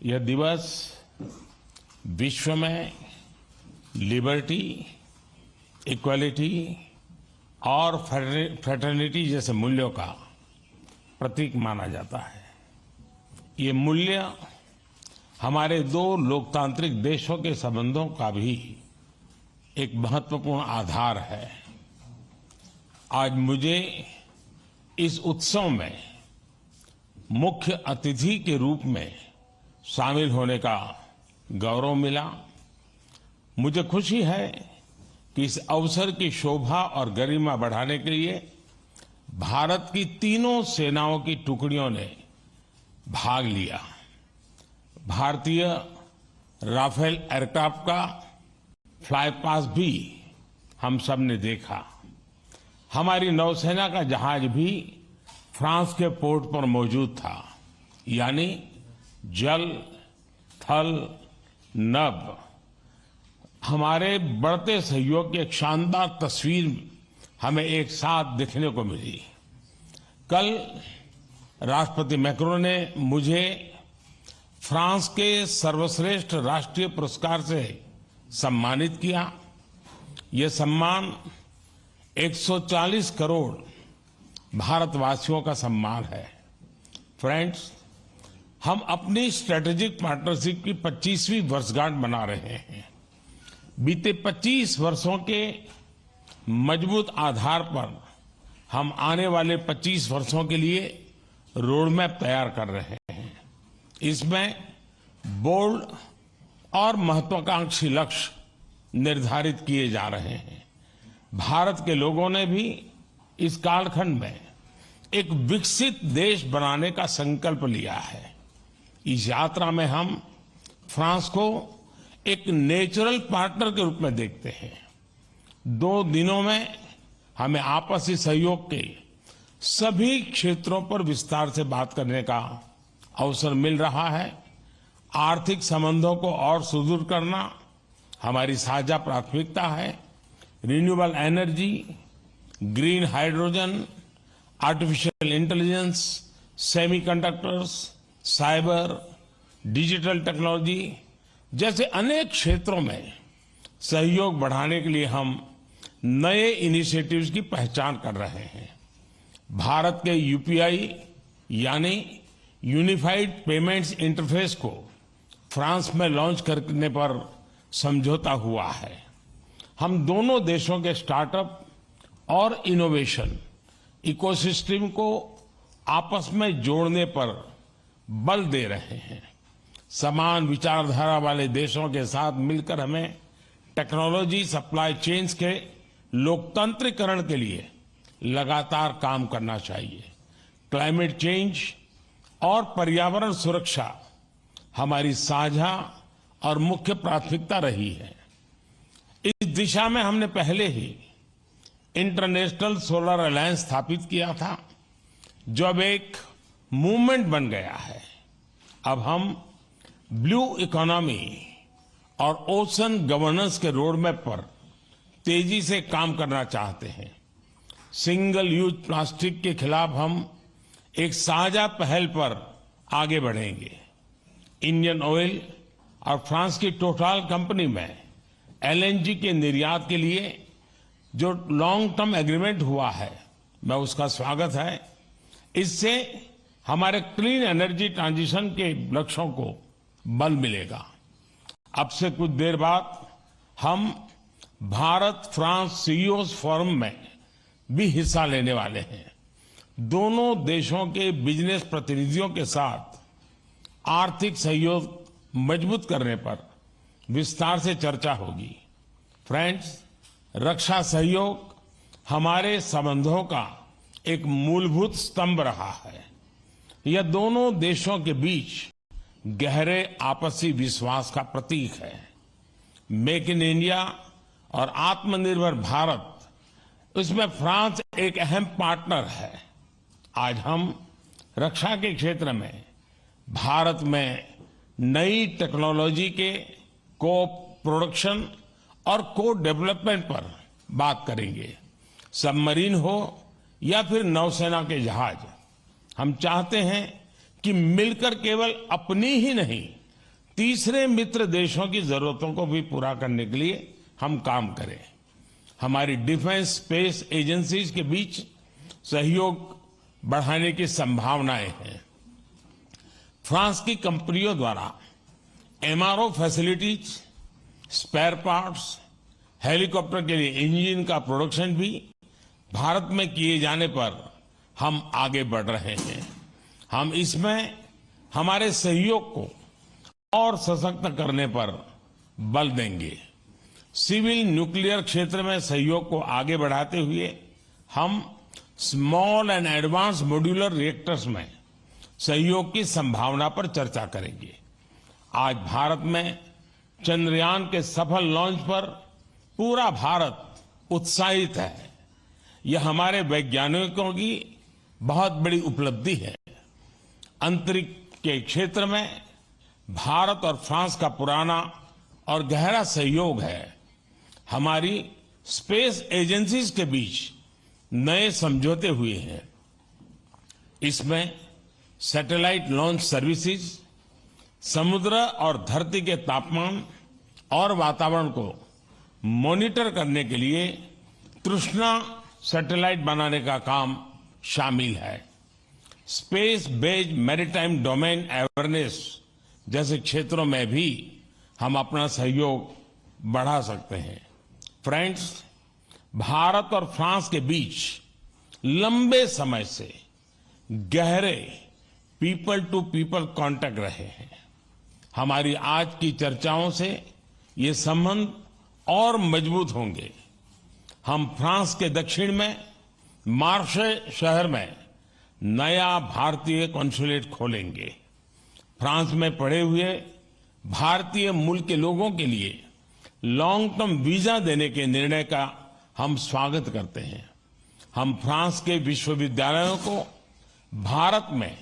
यह दिवस विश्व में लिबर्टी, इक्वालिटी और फ्रेटर्निटी जैसे मूल्यों का प्रतीक माना जाता है। ये मूल्य हमारे दो लोकतांत्रिक देशों के संबंधों का भी एक महत्वपूर्ण आधार है। आज मुझे इस उत्सव में मुख्य अतिथि के रूप में शामिल होने का गौरव मिला। मुझे खुशी है कि इस अवसर की शोभा और गरिमा बढ़ाने के लिए भारत की तीनों सेनाओं की टुकड़ियों ने भाग लिया। भारतीय राफेल एयरक्राफ्ट का फ्लाई पास्ट भी हम सब ने देखा। हमारी नौसेना का जहाज भी फ्रांस के पोर्ट पर मौजूद था, यानी जल, थल, नभ हमारे बढ़ते सहयोग की एक शानदार तस्वीर हमें एक साथ देखने को मिली। कल राष्ट्रपति मैक्रोन ने मुझे फ्रांस के सर्वश्रेष्ठ राष्ट्रीय पुरस्कार से सम्मानित किया। ये सम्मान 140 करोड़ भारतवासियों का सम्मान है। फ्रेंड्स, हम अपनी स्ट्रेटेजिक पार्टनरशिप की 25वीं वर्षगांठ मना रहे हैं। बीते 25 वर्षों के मजबूत आधार पर हम आने वाले 25 वर्षों के लिए रोड मैप तैयार कर रहे हैं। इसमें बोल्ड और महत्वाकांक्षी लक्ष्य निर्धारित किए जा रहे हैं। भारत के लोगों ने भी इस कालखंड में एक विकसित देश बनाने का संकल्प लिया है। इस यात्रा में हम फ्रांस को एक नेचुरल पार्टनर के रूप में देखते हैं। 2 दिनों में हमें आपसी सहयोग के सभी क्षेत्रों पर विस्तार से बात करने का अवसर मिल रहा है। आर्थिक संबंधों को और सुदृढ़ करना हमारी साझा प्राथमिकता है। Renewable energy, green hydrogen, artificial intelligence, semiconductors, cyber, digital technology जैसे अनेक क्षेत्रों में सहयोग बढ़ाने के लिए हम नए इनिशिएटिव्स की पहचान कर रहे हैं। भारत के यूपीआई यानी यूनिफाइड पेमेंट्स इंटरफेस को फ्रांस में लॉन्च करने पर समझौता हुआ है। हम दोनों देशों के स्टार्टअप और इनोवेशन इकोसिस्टम को आपस में जोड़ने पर बल दे रहे हैं। समान विचारधारा वाले देशों के साथ मिलकर हमें टेक्नोलॉजी सप्लाई चेन्स के लोकतंत्रीकरण के लिए लगातार काम करना चाहिए। क्लाइमेट चेंज और पर्यावरण सुरक्षा हमारी साझा और मुख्य प्राथमिकता रही है। इस दिशा में हमने पहले ही इंटरनेशनल सोलर अलायंस स्थापित किया था, जो अब एक मूवमेंट बन गया है। अब हम ब्लू इकोनॉमी और ओशन गवर्नेंस के रोडमैप पर तेजी से काम करना चाहते हैं। सिंगल यूज प्लास्टिक के खिलाफ हम एक साझा पहल पर आगे बढ़ेंगे। इंडियन ऑयल और फ्रांस की टोटल कंपनी में एलएनजी के निर्यात के लिए जो लॉन्ग टर्म एग्रीमेंट हुआ है, मैं उसका स्वागत है। इससे हमारे क्लीन एनर्जी ट्रांजिशन के लक्ष्यों को बल मिलेगा। अब से कुछ देर बाद हम भारत फ्रांस सीईओज फोरम में भी हिस्सा लेने वाले हैं। दोनों देशों के बिजनेस प्रतिनिधियों के साथ आर्थिक सहयोग मजबूत करने पर विस्तार से चर्चा होगी। फ्रेंड्स, रक्षा सहयोग हमारे संबंधों का एक मूलभूत स्तंभ रहा है। यह दोनों देशों के बीच गहरे आपसी विश्वास का प्रतीक है। मेक इन इंडिया और आत्मनिर्भर भारत, इसमें फ्रांस एक अहम पार्टनर है। आज हम रक्षा के क्षेत्र में भारत में नई टेक्नोलॉजी के को प्रोडक्शन और को डेवलपमेंट पर बात करेंगे। सबमरीन हो या फिर नौसेना के जहाज, हम चाहते हैं कि मिलकर केवल अपनी ही नहीं तीसरे मित्र देशों की जरूरतों को भी पूरा करने के लिए हम काम करें। हमारी डिफेंस स्पेस एजेंसीज के बीच सहयोग बढ़ाने की संभावनाएं हैं। फ्रांस की कंपनियों द्वारा MRO facilities, spare parts, helicopter के लिए इंजन का प्रोडक्शन भी भारत में किए जाने पर हम आगे बढ़ रहे हैं। हम इसमें हमारे सहयोग को और सशक्त करने पर बल देंगे। सिविल न्यूक्लियर क्षेत्र में सहयोग को आगे बढ़ाते हुए हम small and advance modular reactors में सहयोग की संभावना पर चर्चा करेंगे। आज भारत में चंद्रयान के सफल लॉन्च पर पूरा भारत उत्साहित है। यह हमारे वैज्ञानिकों की बहुत बड़ी उपलब्धि है। अंतरिक्ष के क्षेत्र में भारत और फ्रांस का पुराना और गहरा सहयोग है। हमारी स्पेस एजेंसीज के बीच नए समझौते हुए हैं। इसमें सैटेलाइट लॉन्च सर्विसेज, समुद्र और धरती के तापमान और वातावरण को मॉनिटर करने के लिए तृष्णा सैटेलाइट बनाने का काम शामिल है। Space based maritime domain awareness जैसे क्षेत्रों में भी हम अपना सहयोग बढ़ा सकते हैं। फ्रेंड्स, भारत और फ्रांस के बीच लंबे समय से गहरे पीपल टू पीपल कांटेक्ट रहे हैं। हमारी आज की चर्चाओं से ये संबंध और मजबूत होंगे। हम फ्रांस के दक्षिण में मार्से शहर में नया भारतीय कॉन्सुलेट खोलेंगे। फ्रांस में पढ़े हुए भारतीय मूल के लोगों के लिए लॉन्ग टर्म वीजा देने के निर्णय का हम स्वागत करते हैं। हम फ्रांस के विश्वविद्यालयों को भारत में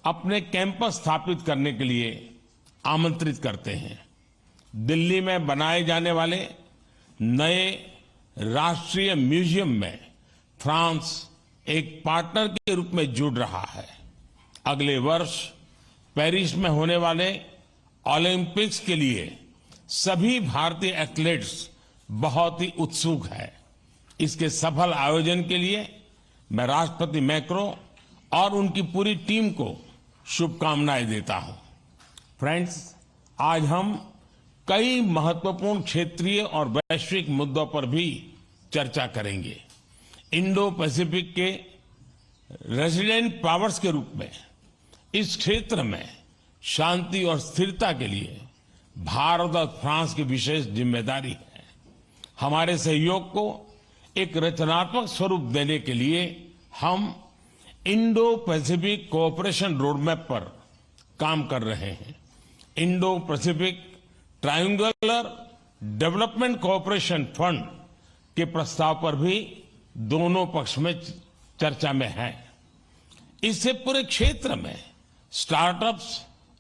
अपने कैंपस स्थापित करने के लिए आमंत्रित करते हैं। दिल्ली में बनाए जाने वाले नए राष्ट्रीय म्यूजियम में फ्रांस एक पार्टनर के रूप में जुड़ रहा है। अगले वर्ष पेरिस में होने वाले ओलंपिक्स के लिए सभी भारतीय एथलीट्स बहुत ही उत्सुक है। इसके सफल आयोजन के लिए मैं राष्ट्रपति मैक्रो और उनकी पूरी टीम को शुभकामनाएं देता हूं। फ्रेंड्स, आज हम कई महत्वपूर्ण क्षेत्रीय और वैश्विक मुद्दों पर भी चर्चा करेंगे। इंडो पैसिफिक के रेसिडेंट पावर्स के रूप में इस क्षेत्र में शांति और स्थिरता के लिए भारत और फ्रांस की विशेष जिम्मेदारी है। हमारे सहयोग को एक रचनात्मक स्वरूप देने के लिए हम इंडो पैसिफिक कोऑपरेशन रोडमैप पर काम कर रहे हैं। Indo Pacific triangular development cooperation fund के प्रस्ताव पर भी दोनों पक्ष में चर्चा में है। इससे पूरे क्षेत्र में स्टार्टअप्स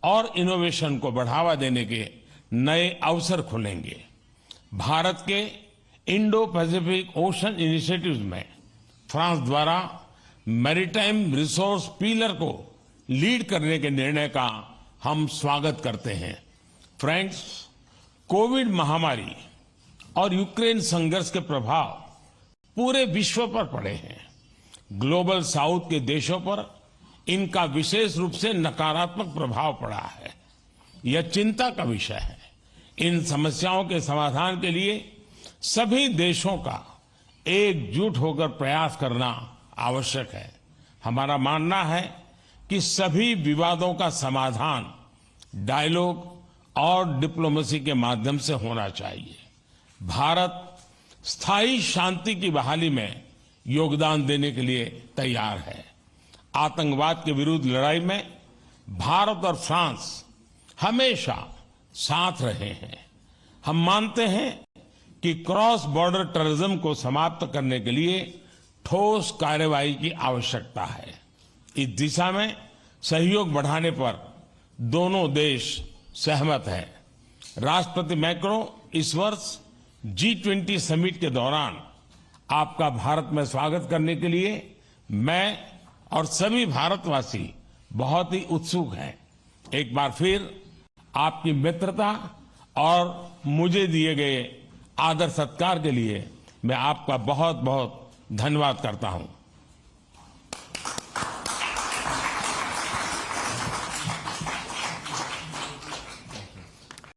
और इनोवेशन को बढ़ावा देने के नए अवसर खुलेंगे। भारत के इंडो पैसिफिक ओशन इनिशिएटिव्स में फ्रांस द्वारा मैरीटाइम रिसोर्स पिलर को लीड करने के निर्णय का हम स्वागत करते हैं। फ्रेंड्स, कोविड महामारी और यूक्रेन संघर्ष के प्रभाव पूरे विश्व पर पड़े हैं। ग्लोबल साउथ के देशों पर इनका विशेष रूप से नकारात्मक प्रभाव पड़ा है। यह चिंता का विषय है। इन समस्याओं के समाधान के लिए सभी देशों का एकजुट होकर प्रयास करना आवश्यक है। हमारा मानना है कि सभी विवादों का समाधान डायलॉग और डिप्लोमेसी के माध्यम से होना चाहिए। भारत स्थायी शांति की बहाली में योगदान देने के लिए तैयार है। आतंकवाद के विरुद्ध लड़ाई में भारत और फ्रांस हमेशा साथ रहे हैं। हम मानते हैं कि क्रॉस बॉर्डर टेररिज्म को समाप्त करने के लिए ठोस कार्रवाई की आवश्यकता है। इस दिशा में सहयोग बढ़ाने पर दोनों देश सहमत हैं। राष्ट्रपति मैक्रो इस वर्ष G20 समिट के दौरान आपका भारत में स्वागत करने के लिए मैं और सभी भारतवासी बहुत ही उत्सुक हैं। एक बार फिर आपकी मित्रता और मुझे दिए गए आदर सत्कार के लिए मैं आपका बहुत बहुत धन्यवाद करता हूं।